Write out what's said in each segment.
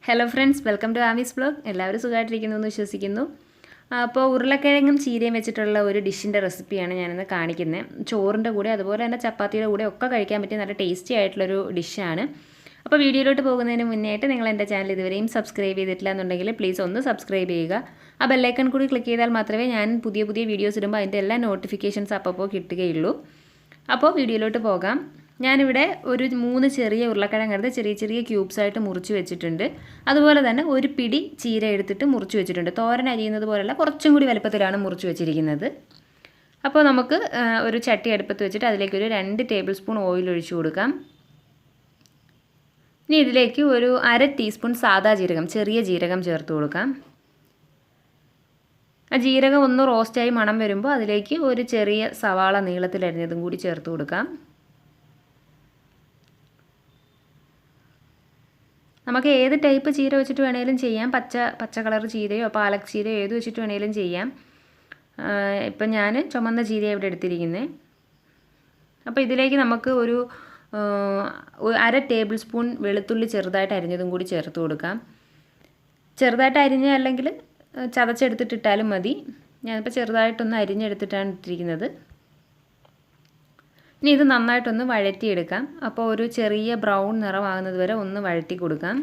Hello friends, welcome to Aami's vlog. എല്ലാവരും സുഖമായിട്ടിരിക്കുന്നു എന്ന് വിശ്വസിക്കുന്നു. അപ്പോൾ ഉരുളക്കിഴങ്ങും ചീരയും വെച്ചിട്ടുള്ള ഒരു ഡിഷിൻ്റെ റെസിപ്പിയാണ് ഞാനിന്ന് കാണിക്കുന്നത്. ചോറിൻ്റെ കൂടെ അതുപോലെ തന്നെ ചപ്പാത്തിയുടെ കൂടെ ഒക്കെ കഴിക്കാൻ പറ്റിയ നല്ല ടേസ്റ്റി ആയിട്ടുള്ളൊരു ഡിഷാണ്. അപ്പോൾ വീഡിയോയിലോട്ട് പോകുന്നതിന് മുന്നേയായിട്ട് നിങ്ങൾ എൻ്റെ ചാനൽ ഇതുവരെയും സബ്സ്ക്രൈബ് ചെയ്തിട്ടില്ല എന്നുണ്ടെങ്കിൽ പ്ലീസ് ഒന്ന് സബ്സ്ക്രൈബ് ചെയ്യുക. ആ ബെല്ലൈക്കൺ കൂടി ക്ലിക്ക് ചെയ്താൽ മാത്രമേ ഞാൻ പുതിയ വീഡിയോസ് ഇടുമ്പോൾ അതിൻ്റെ എല്ലാ നോട്ടിഫിക്കേഷൻസ് അപ്പോൾ കിട്ടുകയുള്ളൂ. അപ്പോൾ വീഡിയോയിലോട്ട് പോകാം. ഞാനിവിടെ ഒരു 3 ചെറിയ ഉരുളക്കിഴങ്ങ് എടുത്ത് ചെറിയ ക്യൂബ്സായിട്ട് മുറിച്ച് വെച്ചിട്ടുണ്ട്. അതുപോലെ തന്നെ ഒരു പിടി ചീര എടുത്തിട്ട് മുറിച്ച് വെച്ചിട്ടുണ്ട്. തോരൻ അരിയുന്നത് പോലെയല്ല, കുറച്ചും കൂടി വലുപ്പത്തിലാണ് മുറിച്ച് വെച്ചിരിക്കുന്നത്. അപ്പോൾ നമുക്ക് ഒരു ചട്ടി അടുപ്പത്ത് വെച്ചിട്ട് അതിലേക്ക് ഒരു 2 ടേബിൾ സ്പൂൺ ഓയിൽ ഒഴിച്ചു കൊടുക്കാം. ഇനി ഇതിലേക്ക് ഒരു 1/2 ടീസ്പൂൺ സാദാ ജീരകം, ചെറിയ ജീരകം ചേർത്ത് കൊടുക്കാം. ആ ജീരകം ഒന്ന് റോസ്റ്റായി മണം വരുമ്പോൾ അതിലേക്ക് ഒരു ചെറിയ സവാള നീളത്തിലരിഞ്ഞതും കൂടി ചേർത്ത് കൊടുക്കാം. നമുക്ക് ഏത് ടൈപ്പ് ചീര വെച്ചിട്ട് വേണമെങ്കിലും ചെയ്യാം. പച്ച കളർ ചീരയോ പാലക് ചീരയോ ഏത് വെച്ചിട്ട് വേണമെങ്കിലും ചെയ്യാം. ഇപ്പം ഞാൻ ചുമന്ന ചീരയാണ് ഇവിടെ എടുത്തിരിക്കുന്നത്. അപ്പോൾ ഇതിലേക്ക് നമുക്ക് ഒരു 1/2 ടേബിൾ സ്പൂൺ വെളുത്തുള്ളി ചെറുതായിട്ട് അരിഞ്ഞതും കൂടി ചേർത്ത് കൊടുക്കാം. ചെറുതായിട്ട് അരിഞ്ഞ അല്ലെങ്കിൽ ചതച്ചെടുത്തിട്ടിട്ടാലും മതി. ഞാനിപ്പോൾ ചെറുതായിട്ടൊന്ന് അരിഞ്ഞെടുത്തിട്ടാണ് ഇട്ടിരിക്കുന്നത്. ഇനി ഇത് നന്നായിട്ടൊന്ന് വഴറ്റിയെടുക്കാം. അപ്പോൾ ഒരു ചെറിയ ബ്രൗൺ നിറമാകുന്നത് വരെ ഒന്ന് വഴറ്റി കൊടുക്കാം.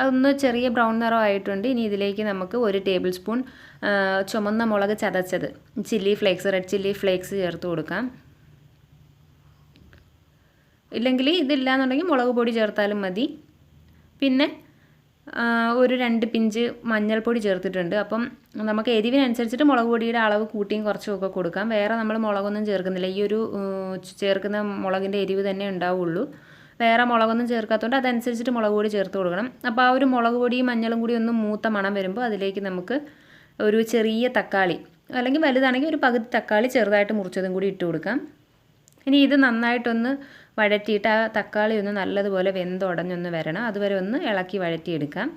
അതൊന്ന് ചെറിയ ബ്രൗൺ നിറമായിട്ടുണ്ട്. ഇനി ഇതിലേക്ക് നമുക്ക് 1 ടേബിൾ സ്പൂൺ ചുമന്ന മുളക് ചതച്ചത്, റെഡ് ചില്ലി ഫ്ലേക്സ് ചേർത്ത് കൊടുക്കാം. ഇല്ലെങ്കിൽ ഇതില്ല എന്നുണ്ടെങ്കിൽ മുളക് പൊടി ചേർത്താലും മതി. പിന്നെ ഒരു 2 പിഞ്ച് മഞ്ഞൾപ്പൊടി ചേർത്തിട്ടുണ്ട്. അപ്പം നമുക്ക് എരിവിനനുസരിച്ചിട്ട് മുളക് പൊടിയുടെ അളവ് കൂട്ടിയും കുറച്ചുമൊക്കെ കൊടുക്കാം. വേറെ നമ്മൾ മുളകൊന്നും ചേർക്കുന്നില്ല. ഈ ഒരു ചേർക്കുന്ന മുളകിൻ്റെ എരിവ് തന്നെ ഉണ്ടാവുള്ളൂ. വേറെ മുളകൊന്നും ചേർക്കാത്തതുകൊണ്ട് അതനുസരിച്ചിട്ട് മുളക് പൊടി ചേർത്ത് കൊടുക്കണം. അപ്പോൾ ആ ഒരു മുളക് പൊടിയും മഞ്ഞളും കൂടി ഒന്ന് മൂത്ത മണം വരുമ്പോൾ അതിലേക്ക് നമുക്ക് ഒരു ചെറിയ തക്കാളി, അല്ലെങ്കിൽ വലുതാണെങ്കിൽ ഒരു പകുതി തക്കാളി ചെറുതായിട്ട് മുറിച്ചതും കൂടി ഇട്ട് കൊടുക്കാം. ഇനി ഇത് നന്നായിട്ടൊന്ന് വഴറ്റിയിട്ട് ആ തക്കാളി ഒന്ന് നല്ലതുപോലെ വെന്തുടഞ്ഞൊന്ന് വരണം. അതുവരെ ഒന്ന് ഇളക്കി വഴറ്റിയെടുക്കാം.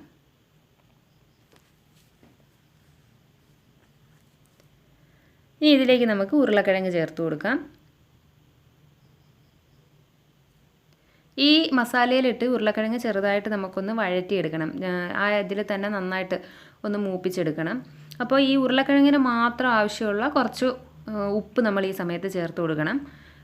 ഇനി ഇതിലേക്ക് നമുക്ക് ഉരുളക്കിഴങ്ങ് ചേർത്ത് കൊടുക്കാം. ഈ മസാലയിലിട്ട് ഉരുളക്കിഴങ്ങ് ചെറുതായിട്ട് നമുക്കൊന്ന് വഴറ്റിയെടുക്കണം. ആ ഇതിൽ തന്നെ നന്നായിട്ട് ഒന്ന് മൂപ്പിച്ചെടുക്കണം. അപ്പോൾ ഈ ഉരുളക്കിഴങ്ങിന് മാത്രം ആവശ്യമുള്ള കുറച്ച് ഉപ്പ് നമ്മൾ ഈ സമയത്ത് ചേർത്ത് കൊടുക്കണം.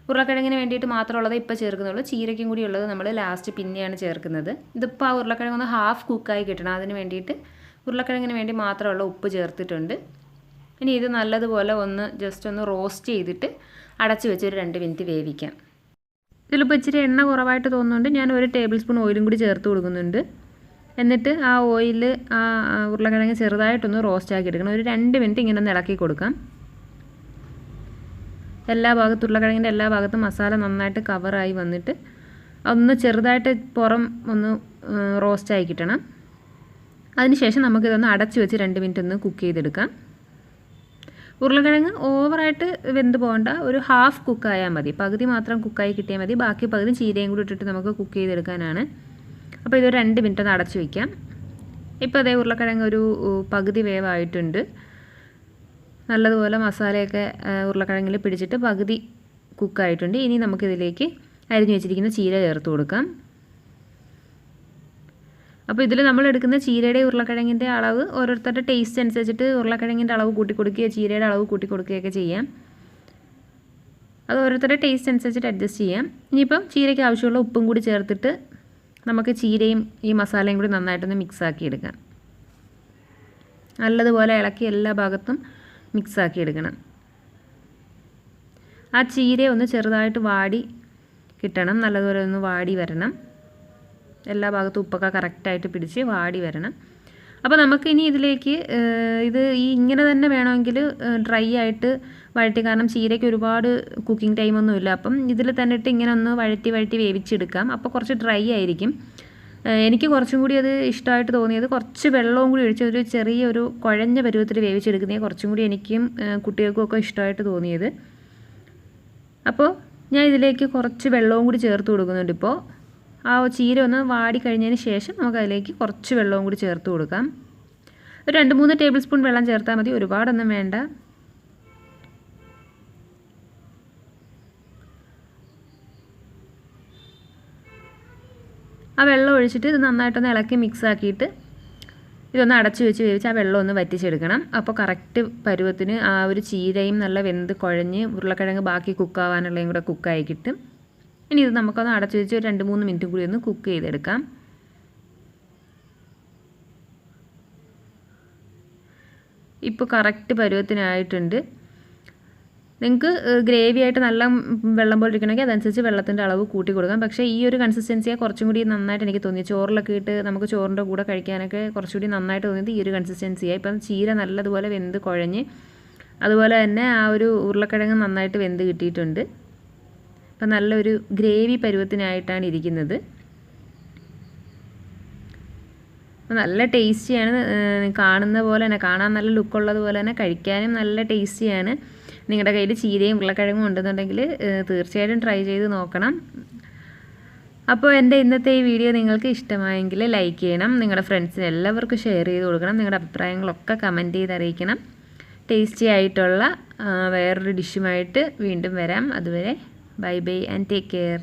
ഉരുളക്കിഴങ്ങിന് വേണ്ടിയിട്ട് മാത്രമുള്ളത് ഇപ്പോൾ ചേർക്കുന്നുള്ളൂ. ചീരയ്ക്കും കൂടി ഉള്ളത് നമ്മൾ ലാസ്റ്റ് പിന്നെയാണ് ചേർക്കുന്നത്. ഇതിപ്പോൾ ആ ഉരുളക്കിഴങ്ങ് ഹാഫ് കുക്കായി കിട്ടണം. അതിന് വേണ്ടിയിട്ട് ഉരുളക്കിഴങ്ങിന് വേണ്ടി മാത്രമുള്ള ഉപ്പ് ചേർത്തിട്ടുണ്ട്. ഇനി ഇത് നല്ലതുപോലെ ജസ്റ്റ് ഒന്ന് റോസ്റ്റ് ചെയ്തിട്ട് അടച്ച് വെച്ച് ഒരു 2 മിനിറ്റ് വേവിക്കാം. ഇതിലിപ്പോൾ ഇച്ചിരി എണ്ണ കുറവായിട്ട് തോന്നുന്നുണ്ട്. ഞാൻ 1 ടേബിൾ സ്പൂൺ ഓയിലും കൂടി ചേർത്ത് കൊടുക്കുന്നുണ്ട്. എന്നിട്ട് ആ ഓയിൽ ആ ഉരുളക്കിഴങ്ങ് ചെറുതായിട്ടൊന്ന് റോസ്റ്റ് ആക്കി എടുക്കണം. ഒരു 2 മിനിറ്റ് ഇങ്ങനെ ഒന്ന് ഇളക്കി കൊടുക്കാം. ഉരുളക്കിഴങ്ങിൻ്റെ എല്ലാ ഭാഗത്തും മസാല നന്നായിട്ട് കവറായി വന്നിട്ട് ഒന്ന് ചെറുതായിട്ട് പുറം ഒന്ന് റോസ്റ്റായി കിട്ടണം. അതിനുശേഷം നമുക്കിതൊന്ന് അടച്ച് വെച്ച് 2 മിനിറ്റ് ഒന്ന് കുക്ക് ചെയ്തെടുക്കാം. ഉരുളക്കിഴങ്ങ് ഓവറായിട്ട് വെന്ത് പോകണ്ട, ഒരു ഹാഫ് കുക്കായാൽ മതി. പകുതി മാത്രം കുക്കായി കിട്ടിയാൽ മതി. ബാക്കി പകുതി ചീരയും കൂടി ഇട്ടിട്ട് നമുക്ക് കുക്ക് ചെയ്തെടുക്കാനാണ്. അപ്പോൾ ഇതൊരു 2 മിനിറ്റ് ഒന്ന് അടച്ച് വയ്ക്കാം. ഇപ്പോൾ അതേ ഉരുളക്കിഴങ്ങ് ഒരു പകുതി വേവായിട്ടുണ്ട്. നല്ലതുപോലെ മസാലയൊക്കെ ഉരുളക്കിഴങ്ങിൽ പിടിച്ചിട്ട് പകുതി കുക്കായിട്ടുണ്ട്. ഇനി നമുക്കിതിലേക്ക് അരിഞ്ഞു വെച്ചിരിക്കുന്ന ചീര ചേർത്ത് കൊടുക്കാം. അപ്പോൾ ഇതിൽ നമ്മൾ എടുക്കുന്ന ചീരയുടെ ഉരുളക്കിഴങ്ങിൻ്റെ അളവ് ഓരോരുത്തരുടെ ടേസ്റ്റ് അനുസരിച്ചിട്ട് ഉരുളക്കിഴങ്ങിൻ്റെ അളവ് കൂട്ടി കൊടുക്കുകയോ ചീരയുടെ അളവ് കൂട്ടി കൊടുക്കുകയൊക്കെ ചെയ്യാം. അത് ഓരോരുത്തരുടെ ടേസ്റ്റ് അനുസരിച്ചിട്ട് അഡ്ജസ്റ്റ് ചെയ്യാം. ഇനിയിപ്പം ചീരയ്ക്ക് ആവശ്യമുള്ള ഉപ്പും കൂടി ചേർത്തിട്ട് നമുക്ക് ചീരയും ഈ മസാലയും കൂടി നന്നായിട്ടൊന്ന് മിക്സാക്കി എടുക്കാം. നല്ലതുപോലെ ഇളക്കി എല്ലാ ഭാഗത്തും മിക്സാക്കി എടുക്കണം. ആ ചീര ഒന്ന് ചെറുതായിട്ട് വാടി കിട്ടണം. നല്ലതുപോലെ ഒന്ന് വാടി വരണം. എല്ലാ ഭാഗത്തും ഉപ്പൊക്കെ കറക്റ്റായിട്ട് പിടിച്ച് വാടി വരണം. അപ്പോൾ നമുക്ക് ഇനി ഇതിലേക്ക് ഇങ്ങനെ തന്നെ വേണമെങ്കിൽ ഡ്രൈ ആയിട്ട് വഴറ്റി, കാരണം ചീരയ്ക്ക് ഒരുപാട് കുക്കിംഗ് ടൈമൊന്നുമില്ല. അപ്പം ഇതിൽ തന്നെ ഇട്ട് ഇങ്ങനെ ഒന്ന് വഴറ്റി വേവിച്ചെടുക്കാം. അപ്പോൾ കുറച്ച് ഡ്രൈ ആയിരിക്കും. എനിക്ക് കുറച്ചും കൂടി അത് ഇഷ്ടമായിട്ട് തോന്നിയത് കുറച്ച് വെള്ളവും കൂടി ഒഴിച്ച് ഒരു ചെറിയൊരു കുഴഞ്ഞ പരുവത്തിൽ വേവിച്ചെടുക്കുന്നത് കുറച്ചും കൂടി എനിക്കും കുട്ടികൾക്കും ഒക്കെ ഇഷ്ടമായിട്ട് തോന്നിയത്. അപ്പോൾ ഞാൻ ഇതിലേക്ക് കുറച്ച് വെള്ളവും കൂടി ചേർത്ത് കൊടുക്കുന്നുണ്ട്. ഇപ്പോൾ ആ ചീര ഒന്ന് വാടി കഴിഞ്ഞതിന് ശേഷം നമുക്ക് അതിലേക്ക് കുറച്ച് വെള്ളവും കൂടി ചേർത്ത് കൊടുക്കാം. ഒരു 2-3 ടേബിൾ സ്പൂൺ വെള്ളം ചേർത്താൽ മതി, ഒരുപാടൊന്നും വേണ്ട. ആ വെള്ളം ഒഴിച്ചിട്ട് ഇത് നന്നായിട്ടൊന്ന് ഇളക്കി മിക്സ് ആക്കിയിട്ട് ഇതൊന്ന് അടച്ചു വെച്ച് വേവിച്ച് ആ വെള്ളം ഒന്ന് വറ്റിച്ചെടുക്കണം. അപ്പോൾ കറക്റ്റ് പരുവത്തിന് ആ ഒരു ചീരയും നല്ല വെന്ത് കുഴഞ്ഞ് ഉരുളക്കിഴങ്ങ് ബാക്കി കുക്കാവാനുള്ളതും കൂടെ കുക്കായി കിട്ടും. ഇനി ഇത് നമുക്കൊന്ന് അടച്ചു വെച്ച് ഒരു 2-3 മിനിറ്റും കൂടി ഒന്ന് കുക്ക് ചെയ്തെടുക്കാം. ഇപ്പോൾ കറക്റ്റ് പരുവത്തിനായിട്ടുണ്ട്. നിങ്ങൾക്ക് ഗ്രേവി ആയിട്ട് നല്ല വെള്ളം പോലെ ഇരിക്കണമെങ്കിൽ അതനുസരിച്ച് വെള്ളത്തിൻ്റെ അളവ് കൂട്ടി കൊടുക്കാം. പക്ഷേ ഈ ഒരു കൺസിസ്റ്റൻസിയാണ് കുറച്ചും കൂടി നന്നായിട്ട് എനിക്ക് തോന്നി. ചോറിലൊക്കെ ഇട്ട് നമുക്ക് ചോറിൻ്റെ കൂടെ കഴിക്കാനൊക്കെ കുറച്ചുകൂടി നന്നായിട്ട് തോന്നിയത് ഈ ഒരു കൺസിസ്റ്റൻസിയാണ്. ഇപ്പം ചീര നല്ലതുപോലെ വെന്ത് കുഴഞ്ഞ് അതുപോലെ തന്നെ ആ ഒരു ഉരുളക്കിഴങ്ങ് നന്നായിട്ട് വെന്ത് കിട്ടിയിട്ടുണ്ട്. അപ്പം നല്ലൊരു ഗ്രേവി പരുവത്തിനായിട്ടാണ് ഇരിക്കുന്നത്. നല്ല ടേസ്റ്റിയാണ്. കാണുന്ന പോലെ തന്നെ, കാണാൻ നല്ല ലുക്കുള്ളത് പോലെ തന്നെ കഴിക്കാനും നല്ല ടേസ്റ്റിയാണ്. നിങ്ങളുടെ കയ്യിൽ ചീരയും ഉരുളക്കിഴങ്ങും ഉണ്ടെന്നുണ്ടെങ്കിൽ തീർച്ചയായിട്ടും ട്രൈ ചെയ്ത് നോക്കണം. അപ്പോൾ എൻ്റെ ഇന്നത്തെ ഈ വീഡിയോ നിങ്ങൾക്ക് ഇഷ്ടമായെങ്കിൽ ലൈക്ക് ചെയ്യണം, നിങ്ങളുടെ ഫ്രണ്ട്സിന് എല്ലാവർക്കും ഷെയർ ചെയ്ത് കൊടുക്കണം, നിങ്ങളുടെ അഭിപ്രായങ്ങളൊക്കെ കമൻറ്റ് ചെയ്ത് അറിയിക്കണം. ടേസ്റ്റി ആയിട്ടുള്ള വേറൊരു ഡിഷുമായിട്ട് വീണ്ടും വരാം. അതുവരെ bye bye and take care.